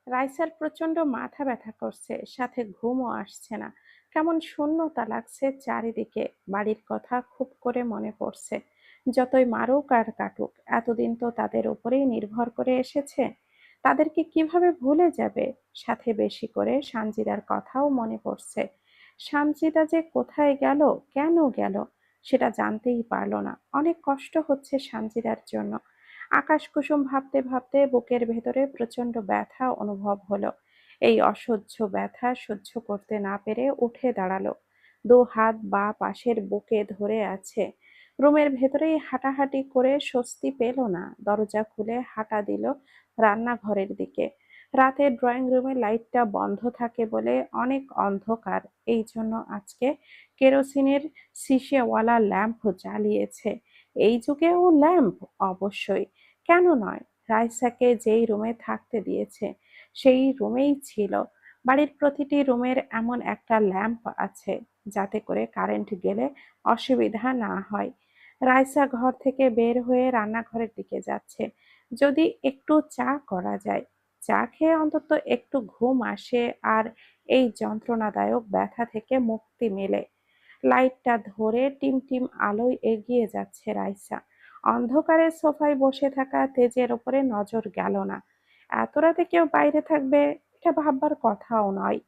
রাইসার প্রচন্ড মাথা ব্যথা করছে, সাথে ঘুমও আসছে না। কেমন শূন্যতা লাগছে চারিদিকে। বাড়ির কথা খুব করে মনে পড়ছে। যতই মারুক আর কাটুক, এতদিন তো তাদের উপরেই নির্ভর করে এসেছে। তাদেরকে কিভাবে ভুলে যাবে? সাথে বেশি করে সানজিদার কথাও মনে পড়ছে। সানজিদা যে কোথায় গেল, কেন গেল, সেটা জানতেই পারল না। অনেক কষ্ট হচ্ছে সানজিদার জন্য। আকাশ কুসুম ভাবতে ভাবতে বুকের ভেতরে প্রচন্ড ব্যথা অনুভব হলো। এই অসহ্য ব্যথা সহ্য করতে না পেরে উঠে দাঁড়ালো। দু হাত বা পাশের বুকে ধরে আছে। রুমের ভেতরেই হাঁটাহাঁটি করে স্বস্তি পেল না। দরজা খুলে হাঁটা দিল রান্নাঘরের দিকে। রাতে ড্রয়িং রুমে লাইটটা বন্ধ থাকে বলে অনেক অন্ধকার, এই জন্য আজকে কেরোসিনের শিশেওয়ালা ল্যাম্প জ্বালিয়েছে। এই যুগেও ল্যাম্প? অবশ্যই, কেন নয়। রাইসাকে যেই রুমে থাকতে দিয়েছে সেই রুমেই ছিল। বাড়ির প্রতিটি রুমের এমন একটা ল্যাম্প আছে, যাতে করে কারেন্ট গেলে অসুবিধা না হয়। রাইসা ঘর থেকে বের হয়ে রান্নাঘরের দিকে যাচ্ছে। যদি একটু চা করা যায়, চা খেয়ে অন্তত একটু ঘুম আসে আর এই যন্ত্রণাদায়ক ব্যথা থেকে মুক্তি মেলে। লাইটটা ধরে টিমটিম আলোয় এগিয়ে যাচ্ছে রাইসা। অন্ধকারে সোফায় বসে থাকা তেজের ওপরে নজর গেল না। এত রাতে কেউ বাইরে থাকবে, এটা ভাববার কথাও নয়।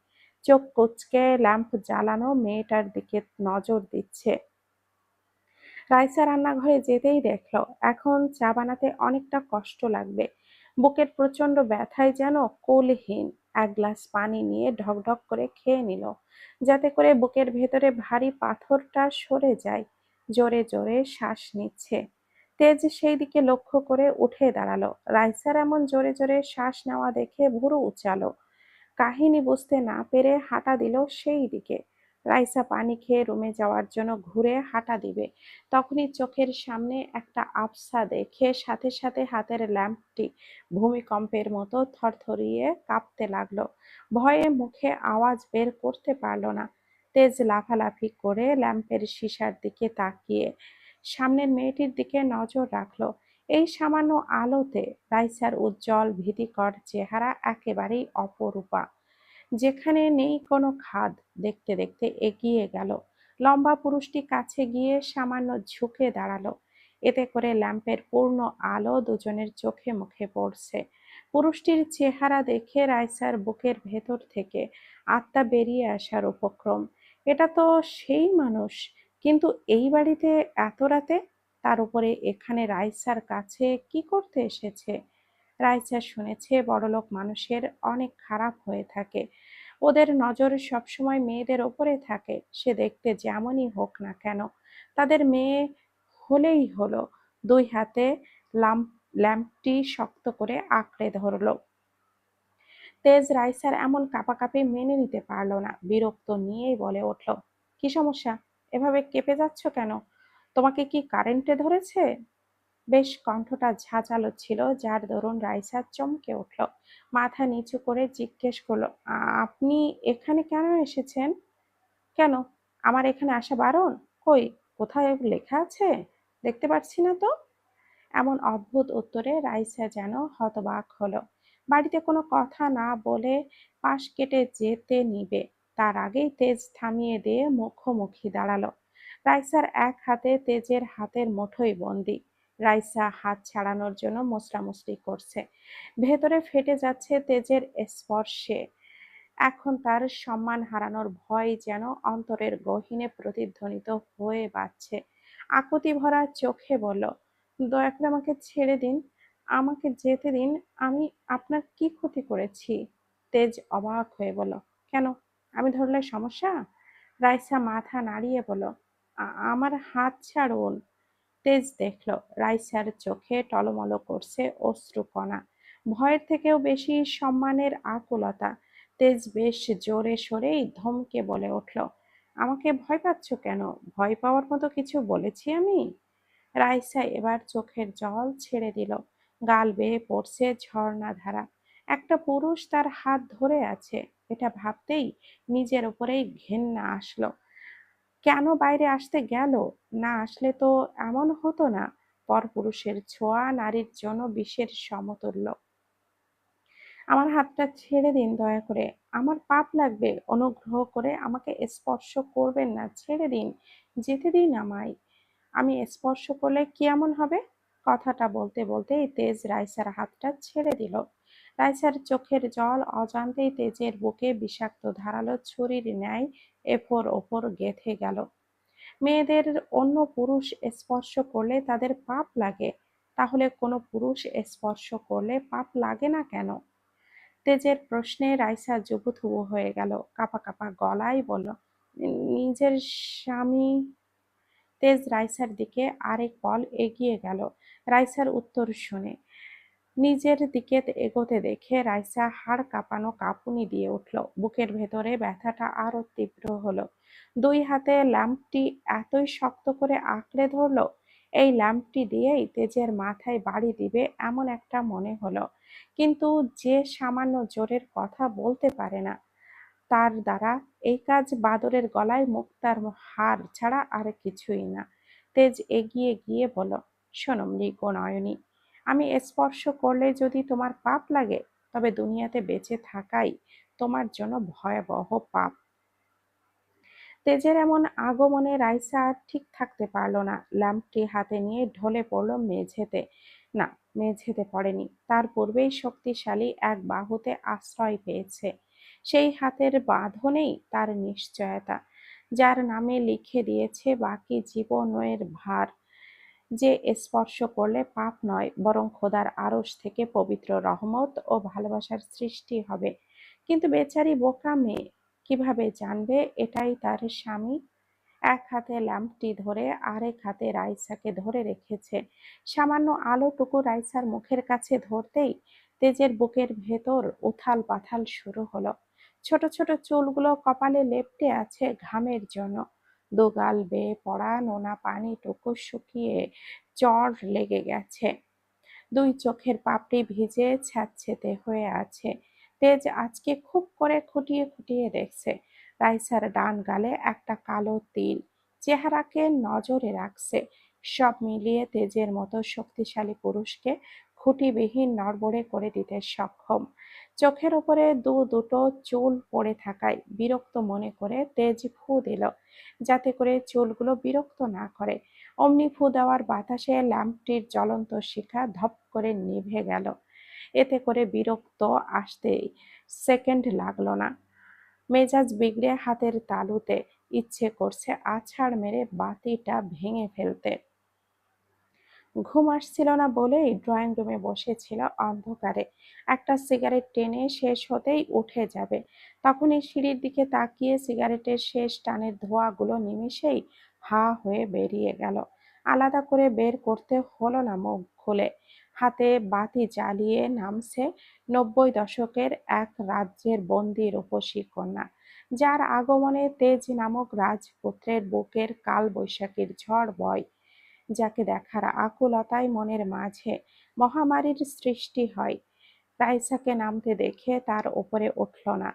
চোখ কুঁচকে ল্যাম্প জ্বালানো মেয়েটার দিকে নজর দিচ্ছে। রাইসা রান্নাঘরে যেতেই দেখলো এখন চা বানাতে অনেকটা কষ্ট লাগবে। বুকের প্রচন্ড ব্যথায় যেন কুলহীন। এক গ্লাস পানি নিয়ে ঢকঢক করে খেয়ে নিল, যাতে করে বুকের ভেতরে ভারী পাথরটা সরে যায়। জোরে জোরে শ্বাস নিচ্ছে। তেজ সেই দিকে লক্ষ্য করে উঠে দাঁড়ালো। রাইসার এমন জোরে জোরে শ্বাস নেওয়া দেখে ভুরু উচালো। কাহিনী বুঝতে না পেরে হাঁটা দিল সেই দিকে। রাইসা পানি খেয়ে রুমে যাওয়ার জন্য ঘুরে হাঁটা দিবে, তখনই চোখের সামনে একটা আবছা দেখে সাথে সাথে হাতের ল্যাম্পটি ভূমিকম্পের মতো থরথরিয়ে কাঁপতে লাগলো। ভয়ে মুখে আওয়াজ বের করতে পারল না। তেজ লাফালাফি করে ল্যাম্পের শিশার দিকে তাকিয়ে সামনের মেয়েটির দিকে নজর রাখলো। এই সামান্য আলোতে রাইসার উজ্জ্বল ভীতিকর চেহারা একেবারেই অপরূপা। যেখানে নেই কোনো খাদ। দেখতে দেখতে এগিয়ে গেল। লম্বা পুরুষটি কাছে গিয়ে সামান্য ঝুঁকে দাঁড়ালো। এতে করে ল্যাম্পের পূর্ণ আলো দুজনের চোখে মুখে পড়ছে। পুরুষটির চেহারা দেখে রাইসার বুকের ভেতর থেকে আত্মা বেরিয়ে আসার উপক্রম। এটা তো সেই মানুষ, কিন্তু এই বাড়িতে এত রাতে, তার উপরে এখানে রাইসার কাছে কি করতে এসেছে? রাইসা শুনেছে বড়লোক মানুষের অনেক খারাপ হয়ে থাকে। ওদের নজর সবসময় মেয়েদের ওপরে থাকে, সে দেখতে যেমনই হোক না কেন। তাদের মেয়ে হলেই হলো। দুই হাতে ল্যাম্পটি শক্ত করে আঁকড়ে ধরলো। তেজ রাইসার এমন কাঁপাকাঁপি মেনে নিতে পারল না। বিরক্ত নিয়েই বলে উঠল, কি সমস্যা? এভাবে কেঁপে যাচ্ছ কেন? তোমাকে কি কারেন্টে ধরেছে? বেশ কণ্ঠটা ঝাঁঝালো ছিল, যার দরুন রাইসা চমকে উঠল। মাথা নিচু করে জিজ্ঞেস করলো, আপনি এখানে কেন এসেছেন? কেন? আমার এখানে আসা বারণ? কই, কোথায় লেখা আছে? দেখতে পাচ্ছি না তো। এমন অদ্ভুত উত্তরে রাইসা যেন হতবাক হলো। বাড়িতে কোনো কথা না বলে পাশ কেটে যেতে নিবে, তার আগেই তেজ থামিয়ে দিয়ে মুখোমুখি দাঁড়ালো। রাইসার এক হাতে তেজের হাতের মুঠোয় বন্দি। রাইসা হাত ছাড়ানোর জন্য মুচড়ামুচড়ি করছে। ভেতরে ফেটে যাচ্ছে তেজের স্পর্শে। এখন তার সম্মান হারানোর ভয় যেন অন্তরের গহীনে প্রতিধ্বনিত হয়ে বাজছে। আকুতি ভরা চোখে বলল, দয়া করে আমাকে ছেড়ে দিন, আমাকে যেতে দিন। আমি আপনার কি ক্ষতি করেছি? তেজ অবাক হয়ে বলল, কেন? আমি ধরলে সমস্যা? রাইসা মাথা নাড়িয়ে বলল, আমার হাত ছাড়ুন। তেজ দেখল রাইসার চোখে টলমল করছে অশ্রুকণা। ভয়ের থেকেও বেশি সম্মানের আকুলতা। তেজ বেশ জোরে সরেই ধমকে বলে উঠল, আমাকে ভয় পাচ্ছ কেন? ভয় পাওয়ার মতো কিছু বলেছি আমি? রাইসা এবার চোখের জল ছেড়ে দিল। গাল বেয়ে পড়ছে ঝর্ণা ধারা। একটা পুরুষ তার হাত ধরে আছে, এটা ভাবতেই নিজের উপরেই ঘেন্না আসলো। কেন বাইরে আসতে গেল? না আসলে তো এমন হতো না। পরপুরুষের ছোঁয়া নারীর জন্য বিষের সমতুল্য। আমার হাতটা ছেড়ে দিন দয়া করে। আমার পাপ লাগবে। অনুগ্রহ করে আমাকে স্পর্শ করবেন না। ছেড়ে দিন। যেতে দিন আমায়। আমি স্পর্শ করলে কি এমন হবে? কথাটা বলতে বলতেই তেজ রাইসার হাতটা ছেড়ে দিল। রাইসার চোখের জল অজান্তেই তেজের বুকে বিষাক্ত ধারালো ছুরির ন্যায় এফোর ওপর গেঁথে গেল। মেয়েদের অন্য পুরুষ স্পর্শ করলে তাদের পাপ লাগে, তাহলে কোনো পুরুষ স্পর্শ করলে পাপ লাগে না কেন? তেজের প্রশ্নে রাইসা জবুথুবু হয়ে গেল, কাঁপা কাঁপা গলায় বলল, নিজের স্বামী। তেজ রাইসার দিকে আরেক পল এগিয়ে গেল রাইসার উত্তর শুনে। নিজের দিকে এগোতে দেখে রাইসা হাড় কাঁপানো কাঁপুনি দিয়ে উঠল। বুকের ভেতরে ব্যথাটা আরো তীব্র হলো। দুই হাতে ল্যাম্পটি এতই শক্ত করে আঁকড়ে ধরলো, এই ল্যাম্পটি দিয়েই তেজের মাথায় বাড়ি দিবে এমন একটা মনে হলো। কিন্তু যে সামান্য জোরের কথা বলতে পারে না, তার দ্বারা এই কাজ বাদরের গলায় মুক্তার হার ছাড়া আর কিছুই না। তেজ এগিয়ে গিয়ে বলল, শোনো মৃগনয়নী, আমি স্পর্শ করলে যদি তোমার পাপ লাগে, তবে দুনিয়াতে বেঁচে থাকাই তোমার জন্য ভয়াবহ পাপ। তেজের এমন আগমনে রাইসা আর ঠিক থাকতে পারল না। ল্যাম্পটি হাতে নিয়ে ঢলে পড়ল মেঝেতে। না, মেঝেতে পড়েনি, তার পূর্বেই শক্তিশালী এক বাহুতে আশ্রয় পেয়েছে। সেই হাতের বাঁধনেই তার নিশ্চয়তা, যার নামে লিখে দিয়েছে বাকি জীবনের ভার। যে স্পর্শ করলে পাপ নয়, বরং খোদার আরশ থেকে পবিত্র রহমত ও ভালোবাসার সৃষ্টি হবে। কিন্তু বেচারি বোকা মেয়ে কিভাবে জানবে এটাই তার স্বামী? এক হাতে ল্যাম্পটি ধরে আরেক হাতে রাইসাকে ধরে রেখেছে। সামান্য আলোটুকু রাইসার মুখের কাছে ধরতেই তেজের বুকের ভেতর উথাল পাথাল শুরু হলো। ছোট ছোট চুলগুলো কপালে লেপ্টে আছে ঘামের জন্য। দুগাল বেয়ে পড়া নোনা পানিটুকু শুকিয়ে চড় লেগে গেছে। দুই চোখের পাপড়ি ভিজে স্যাঁতসেঁতে হয়ে আছে। তেজ আজকে খুব করে খুঁটিয়ে খুঁটিয়ে দেখছে। রাইসার ডান গালে একটা কালো তিল চেহারাকে নজরে রাখছে। সব মিলিয়ে তেজের মতো শক্তিশালী পুরুষকে খুঁটিবিহীন নড়বড়ে করে দিতে সক্ষম। চোখের উপরে দুটো চুল পড়ে থাকায় বিরক্ত মনে করে তেজ ফু দিল, যাতে করে চুলগুলো বিরক্ত না করে। অমনি ফু দেওয়ার বাতাসে ল্যাম্পটির জ্বলন্ত শিখা ধপ করে নিভে গেল। এতে করে বিরক্ত আসতেই সেকেন্ড লাগলো না। মেজাজ বিগড়ে হাতের তালুতে ইচ্ছে করছে আছাড় মেরে বাতিটা ভেঙে ফেলতে। ঘুম আসছিল না বলেই ড্রয়িং রুমে বসেছিল অন্ধকারে। একটা সিগারেট টেনে শেষ হতেই উঠে যাবে, তখনই সিঁড়ির দিকে তাকিয়ে সিগারেটের শেষ টানের ধোঁয়াগুলো নিমেষেই হা হয়ে বেরিয়ে গেল। আলাদা করে বের করতে হলো না মুখ খুলে। হাতে বাতি জ্বালিয়ে নামছে 90 দশকের এক রাজ্যের বন্দি রূপসী কন্যা, যার আগমনে তেজ নামক রাজপুত্রের বুকের কাল বৈশাখীর ঝড় বয়, যাকে দেখার আকুলতায় মনের মাঝে মহামারীর সৃষ্টি হয়। রাইসাকে নামতে দেখে তার উপরে উঠল না।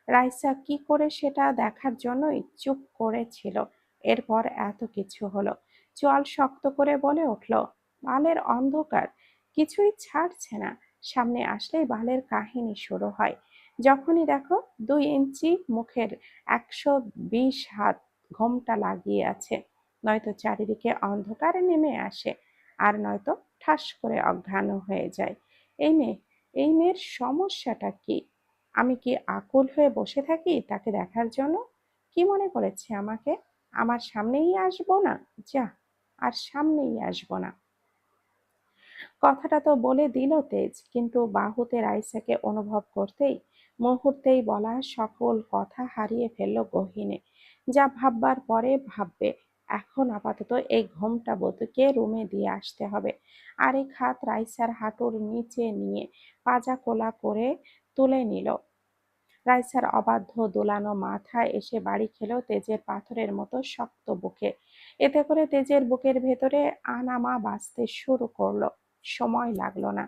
রাইসা কি করে সেটা দেখার জন্যই চুপ করেছিল। এরপর এত কিছু হলো। চোয়াল শক্ত করে বলে উঠল, বালের অন্ধকার কিছুই ছাড়ছে না। সামনে আসলেই বালের কাহিনী শুরু হয়। যখনই দেখো 2 ইঞ্চি মুখের 120 হাত ঘোমটা লাগিয়ে আছে, নয়তো চারিদিকে অন্ধকার নেমে আসে, আর নয়তো ঠাস করে অজ্ঞান হয়ে যায়। এই মেয়ে, এই মেয়ের সমস্যাটা কি? আমি কি আকুল হয়ে বসে থাকি তাকে দেখার জন্য? কি মনে করেছে আমাকে? আমার সামনেই আসবো না? যা, আর সামনেই আসবো না। কথাটা তো বলে দিল তেজ, কিন্তু বাহুতে রাইসাকে অনুভব করতেই মুহূর্তেই বলা সকল কথা হারিয়ে ফেলল গহীনে। যা ভাববার পরে ভাববে। এখন আপাতত এই ঘোমটা বধূকে রুমে দিয়ে আসতে হবে। আরেক হাত রাইসার হাঁটুর নিচে নিয়ে পাজা কোলা করে তুলে নিল। রাইসার অবাধ্য দোলানো মাথা এসে বাড়ি খেল তেজের পাথরের মতো শক্ত বুকে। এতে করে তেজের বুকের ভেতরে আনামা বাজতে শুরু করলো। সময় লাগলো না।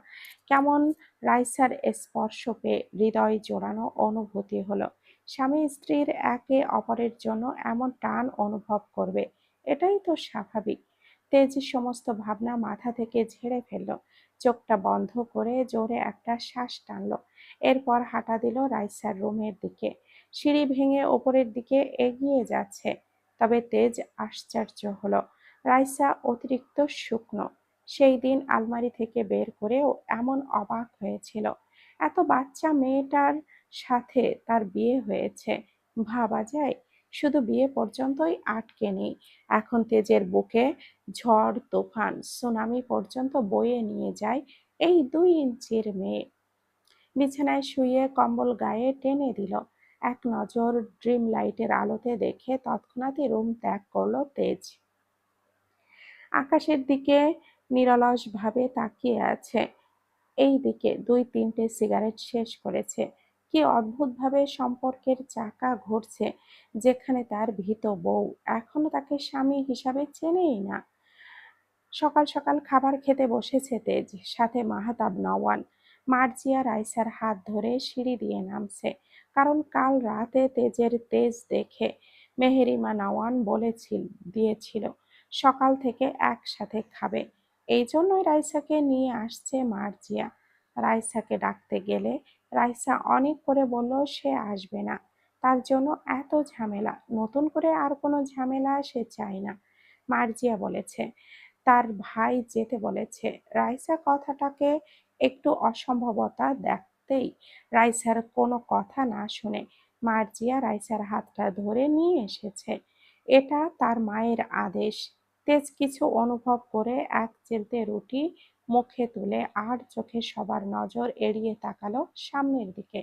কেমন রাইসার স্পর্শ পেয়ে হৃদয় জোড়ানো অনুভূতি হলো। স্বামী স্ত্রীর একে অপরের জন্য এমন টান অনুভব করবে, এটাই তো স্বাভাবিক। তেজ সমস্ত ভাবনা মাথা থেকে ঝেড়ে ফেললো। চোখটা বন্ধ করে জোরে একটা শ্বাস টানলো। এরপর হাঁটা দিল রাইসার রুমের দিকে। সিঁড়ি ভেঙে ওপরের দিকে এগিয়ে যাচ্ছে। তবে তেজ আশ্চর্য হলো, রাইসা অতিরিক্ত শুকনো। সেই দিন আলমারি থেকে বের করেও এমন অবাক হয়েছিল। এত বাচ্চা মেয়েটার সাথে তার বিয়ে হয়েছে, ভাবা যায়? শুধু বিয়ে পর্যন্তই আটকে নেই, এখন তেজের বুকে ঝড় তুফান সুনামি পর্যন্ত বয়ে নিয়ে যায় এই 2 ইঞ্চির মেয়ে। বিছানায় শুয়ে কম্বল গায়ে টেনে দিল। এক নজর ড্রিম লাইটের আলোতে দেখে তৎক্ষণাৎই রুম ত্যাগ করলো তেজ। আকাশের দিকে নিরলসভাবে তাকিয়ে আছে। এই দিকে 2-3টে সিগারেট শেষ করেছে। কি অদ্ভুতভাবে সম্পর্কের চাকা ঘুরছে, যেখানে তার ভীত বউ এখনো তাকে স্বামী হিসাবে চেনেই না। সকাল সকাল খাবার খেতে বসেছে তেজ, সাথে মাহতাব নওয়ান। মার্জিয়া রাইসার হাত ধরে সিঁড়ি দিয়ে নামছে, কারণ কাল রাতে তেজের তেজ দেখে মেহেরিমা নওয়ান দিয়েছিল সকাল থেকে একসাথে খাবে। এই জন্যই রাইসাকে নিয়ে আসছে মার্জিয়া। রাইসাকে ডাকতে গেলে রাইসা অনেক করে বলল সে আসবে না, তার জন্য এত ঝামেলা, নতুন করে আর কোনো ঝামেলা সে চায় না। মার্জিয়া বলেছে তার ভাই যেতে বলেছে। রাইসা কথাটাকে একটু অসম্ভবতা দেখতেই রাইসার কোনো কথা না শুনে মার্জিয়া রাইসার হাতটা ধরে নিয়ে এসেছে। এটা তার মায়ের আদেশ। তেজ কিছু অনুভব করে এক চিলতে রুটি মুখে তুলে আর চোখে সবার নজর এড়িয়ে তাকালো সামনের দিকে।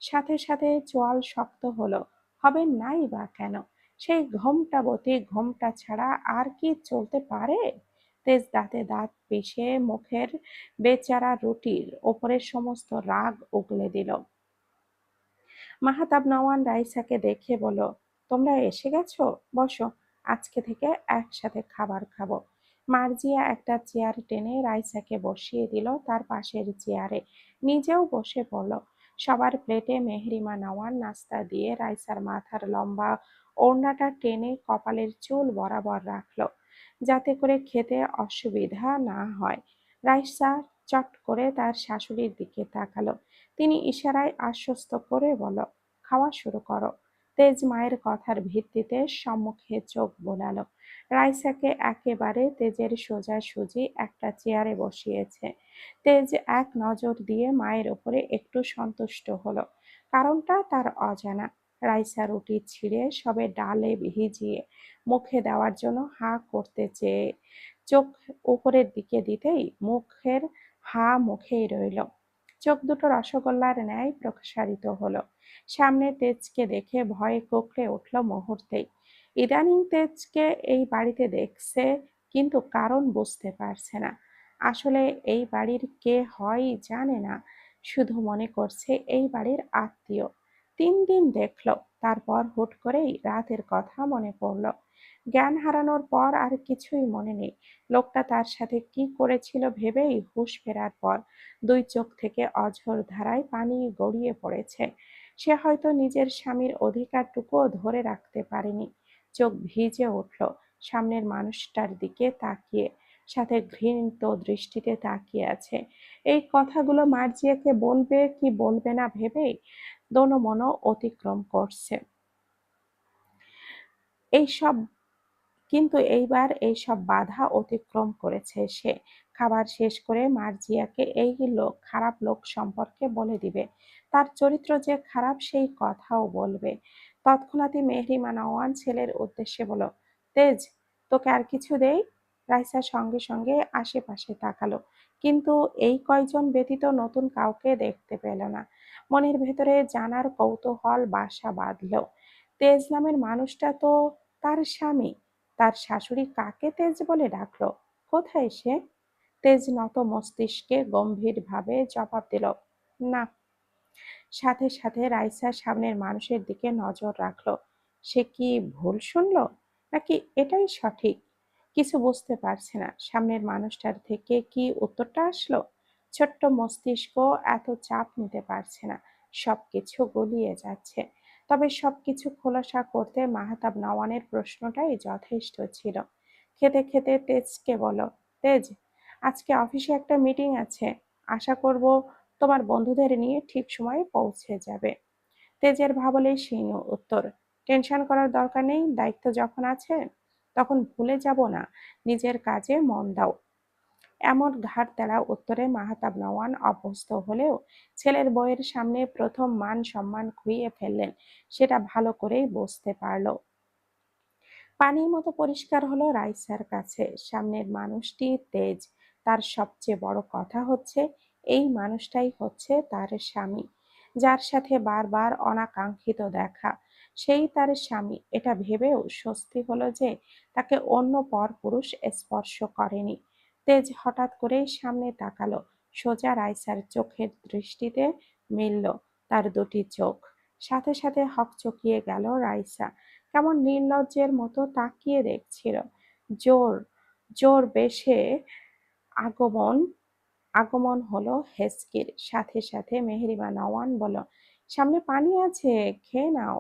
সাথে সাথে চোয়াল শক্ত হলো, হবে নাই বা কেন? সেই ঘোমটাবতী ঘোমটা ছাড়া আর কি চলতে পারে? তেজ দাঁতে দাঁত পিষে মুখের বেচারা রুটির ওপরের সমস্ত রাগ উগলে দিল। মাহতাব নওয়ান রাইসাকে দেখে বলল, তোমরা এসে গেছো, বসো, আজকে থেকে একসাথে খাবার খাবো। মার্জিয়া একটা চেয়ার টেনে রাইসাকে বসিয়ে দিল তার পাশের চেয়ারে, নিজেও বসে পড়ল। সবার প্লেটে মেহরিমা নওয়ান নাস্তা দিয়ে রাইসার মাথার লম্বা ওড়নাটা টেনে কপালের চুল বরাবর রাখলো, যাতে করে খেতে অসুবিধা না হয়। রাইসা চট করে তার শাশুড়ির দিকে তাকালো। তিনি ইশারায় আশ্বস্ত করে বলল, খাওয়া শুরু করো। তেজ মায়ের কথার ভিত্তিতে সম্মুখে চোখ বোলালো। রাইসাকে একেবারে তেজের সোজাসুজি একটা চেয়ারে বসিয়েছে। তেজ এক নজর দিয়ে মায়ের ওপরে একটু সন্তুষ্ট হলো। কারণটা তার অজানা। রাইসা রুটি ছিঁড়ে সবে ডালে ভিজিয়ে মুখে দেওয়ার জন্য হাঁ করতে চেয়ে চোখ উপরের দিকে দিতেই মুখের হা মুখেই রইল। চোখ দুটো রসগোল্লার ন্যায় প্রসারিত হলো। সামনে তেজকে দেখে ভয়ে কুঁকড়ে উঠল মুহূর্তেই। ইদানিং তেজকে এই বাড়িতে দেখছে, কিন্তু কারণ বুঝতে পারছে না। আসলে এই বাড়ির কে হয় জানে না, শুধু মনে করছে এই বাড়ির আত্মীয়। 3 দিন দেখল, তারপর হুট করেই রাতের কথা মনে পড়ল। জ্ঞান হারানোর পর আর কিছুই মনে নেই। লোকটা তার সাথে কি করেছিল ভেবেই হুঁশ ফেরার পর 2 চোখ থেকে অঝোর ধারায় পানি গড়িয়ে পড়েছে। সে হয়তো নিজের স্বামীর অধিকারটুকুও ধরে রাখতে পারেনি। চোখ ভিজে উঠল সামনের মানুষটার দিকে তাকিয়ে, সাথে ঘৃণিত দৃষ্টিতে তাকিয়ে আছে। এই কথাগুলো মার্জিয়াকে বলবে কি বলবে না ভেবেই দোনো-মনো অতিক্রম করছে। এইসব কিন্তু এইবার এইসব বাধা অতিক্রম করেছে সে। খাবার শেষ করে মার্জিয়াকে এই খারাপ লোক সম্পর্কে বলে দিবে। তার চরিত্র যে খারাপ সেই কথাও বলবে। তৎক্ষণাৎই মেহরিমা নওয়ান ছেলের উদ্দেশ্যে বলল, তেজ, তোকে আর কিছু দেই? রাইসা সঙ্গে সঙ্গে আশেপাশে তাকালো, কিন্তু এই কয়জন ব্যতীত নতুন কাউকে দেখতে পেল না। মনের ভেতরে জানার কৌতূহল বাসা বাঁধল। তেজ নামের মানুষটা তো তার স্বামী। তার শাশুড়ি কাকে তেজ বলে ডাকলো? কোথায় সে? তেজ নত মস্তিষ্কে গম্ভীরভাবে জবাব দিল, না। সাথে সাথে রাইসা সামনের মানুষের দিকে নজর রাখলো। সে কি ভুল শুনলো, নাকি এটাই সঠিক? কিছু বুঝতে পারছে না। সামনের মানুষটার থেকে কি উত্তরটা আসলো? ছোট্ট মস্তিষ্ক এত চাপ নিতে পারছে না, সবকিছু গলিয়ে যাচ্ছে। তবে সবকিছু খোলাসা করতে মাহতাব নওয়ানের প্রশ্নটাই যথেষ্ট ছিল। খেতে খেতে তেজকে বলো, তেজ, আজকে অফিসে একটা মিটিং আছে, আশা করব তোমার বন্ধুদের নিয়ে ঠিক সময়ে পৌঁছে যাবে। তেজের ভাবলেই সেই উত্তর। টেনশন করার দরকার নেই, দায়িত্ব যখন আছে তখন ভুলে যাব না, নিজের কাজে মন দাও। এমন ঘাড় তেরা উত্তরে মাহতাব নওয়ান অভ্যস্ত হলেও ছেলের বউয়ের সামনে প্রথম মান সম্মান খুইয়ে ফেললেন, সেটা ভালো করেই বুঝতে পারল। পানির মতো পরিষ্কার হলো রাইসার কাছে সামনের মানুষটি তেজ। তার সবচেয়ে বড় কথা হচ্ছে এই মানুষটাই হচ্ছে তার স্বামী, যার সাথে বারবার অনাকাঙ্ক্ষিত দেখা। সেই তার স্বামী, এটা ভেবেও স্বস্তি হলো যে তাকে অন্য পরপুরুষ স্পর্শ করেনি। তেজ হঠাৎ করেই সামনে তাকালো, সোজা রাইসার চোখের দৃষ্টিতে মিলল তার দুটি চোখ। সাথে সাথে হকচকিয়ে গেল রাইসা, কেমন নির্লজ্জের মতো তাকিয়ে দেখছিল। জোর জোর বেশে আগমন আগমন হলো হেস্কির। সাথে সাথে মেহেরিমা নওয়ান বলল, সামনে পানি আছে, খেয়ে নাও।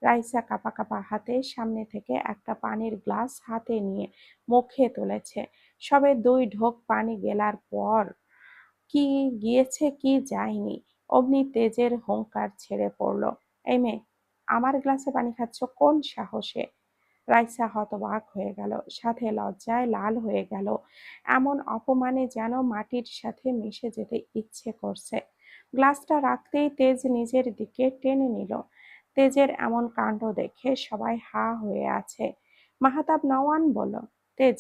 রাইসা কাঁপা কাঁপা হাতে সামনে থেকে একটা পানির গ্লাস হাতে নিয়ে মুখে তুলেছে। সবে 2 ঢোক পানি গেলার পর কি গিয়েছে কি যায়নি, অমনি তেজের হুংকার ছেড়ে পড়ল, এই মেয়ে, আমার গ্লাসে পানি খাচ্ছ কোন সাহসে? রাইসা হতবাক হয়ে গেল, সাথে লজ্জায় লাল হয়ে গেল। এমন অপমানে যেন মাটির সাথে মিশে যেতে ইচ্ছে করছে। গ্লাসটা রাখতেই তেজ নিজের দিকে টেনে নিল। তেজের এমন কাণ্ড দেখে সবাই হা হয়ে আছে। মাহতাব নওয়ান বলল, তেজ,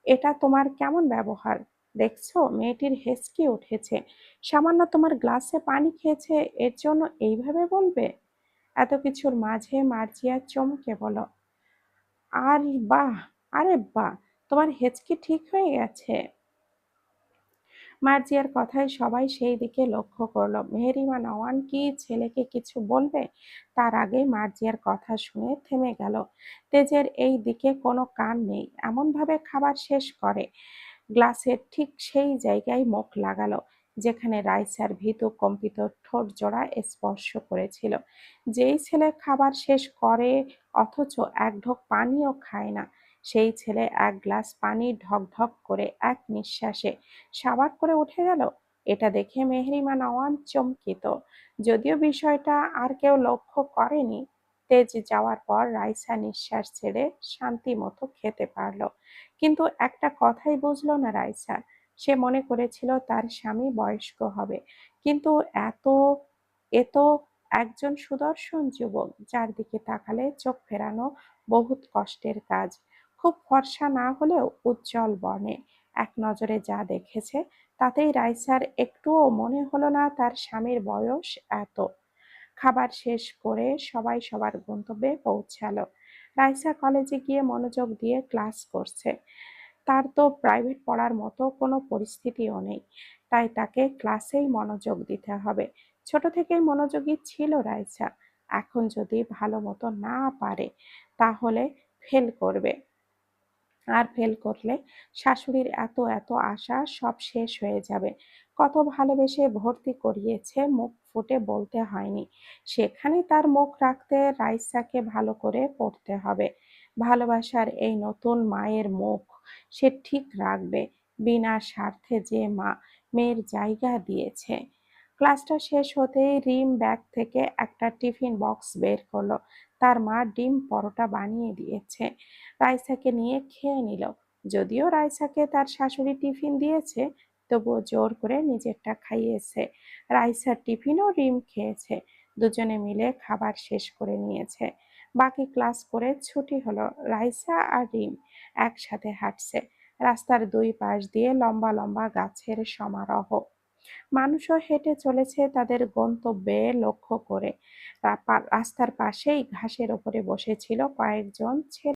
এটা তোমার কেমন ব্যবহার? দেখছো মেয়েটির হেঁচকি উঠেছে, সামান্য তোমার গ্লাসে পানি খেয়েছে, এর জন্য এইভাবে বলবে? এত কিছুর মাঝে মার্জিয়া চমকে বলল, আর বাহ, আরে বাহ, তোমার হেঁচকি ঠিক হয়ে গেছে। মার্জিয়ার কথায় সবাই সেই দিকে লক্ষ্য করলো। মেহেরিমা নওয়ান কি ছেলেকে কিছু বলবে, তার আগেই মার্জিয়ার কথা শুনে থেমে গেল। তেজের এই দিকে কোনো কান নেই, এমন ভাবে খাবার শেষ করে গ্লাসের ঠিক সেই জায়গায় মুখ লাগালো যেখানে রাইসার ভীতু কম্পিত ঠোঁট জোড়া স্পর্শ করেছিল। যেই ছেলে খাবার শেষ করে অথচ এক ঢোক পানিও খায় না, সেই ছেলে এক গ্লাস পানি ঢক ঢক করে এক নিঃশ্বাসে সাবাক করে উঠে গেল। এটা দেখে মেহরিমা নওয়ান চমকিত, যদিও বিষয়টা আর কেউ লক্ষ্য করেনি। তেজ যাওয়ার পর রাইসা নিঃশ্বাস ছেড়ে শান্তি মতো খেতে পারল। কিন্তু একটা কথাই বুঝলো না রাইসা। সে মনে করেছিল তার স্বামী বয়স্ক হবে, কিন্তু এত এ তো একজন সুদর্শন যুবক, যার দিকে তাকালে চোখ ফেরানো বহুত কষ্টের কাজ। খুব ফর্সা না হলেও উজ্জ্বল বর্ণে। এক নজরে যা দেখেছে তাতেই রাইসার একটুও মনে হলো না তার স্বামীর বয়স এত। খাবার শেষ করে সবাই সবার গন্তব্যে পৌঁছালো। রাইসা কলেজে গিয়ে মনোযোগ দিয়ে ক্লাস করছে। তার তো প্রাইভেট পড়ার মতো কোনো পরিস্থিতিও নেই, তাই তাকে ক্লাসেই মনোযোগ দিতে হবে। ছোট থেকেই মনোযোগী ছিল রাইসা, এখন যদি ভালো মতো না পারে তাহলে ফেল করবে। আর ফেল করলে শাশুড়ির এত এত আশা সব শেষ হয়ে যাবে। কত ভালোবেসে ভর্তি করিয়েছে, মুখ ফুটে বলতে হয়নি। সেখানে তার মুখ রাখতে রাইসাকে ভালো করে পড়তে হবে। ভালোবাসার এই নতুন মায়ের মুখ সে ঠিক রাখবে। বিনা স্বার্থে যে মা মেয়ের জায়গা দিয়েছে। ক্লাসটা শেষ হতেই রিম ব্যাগ থেকে একটা টিফিন বক্স বের করলো। তার মা ডিম পরোটা বানিয়ে দিয়েছে, রাইসাকে নিয়ে খেয়ে নিল। যদিও রাইসাকে তার শাশুড়ি টিফিন দিয়েছে, তবুও জোর করে নিজেরটা খাইয়েছে। রাইসার টিফিনও রিম খেয়েছে। দুজনে মিলে খাবার শেষ করে নিয়েছে। বাকি ক্লাস করে ছুটি হলো। রাইসা আর রিম একসাথে হাঁটছে। রাস্তার দুই পাশ দিয়ে লম্বা লম্বা গাছের সমারোহ। মানুষও হেঁটে চলেছে তাদের গন্তব্যে লক্ষ্য করে। রাস্তার পাশেই ঘাসের ওপরে বসেছিল কয়েকজন ছেলে।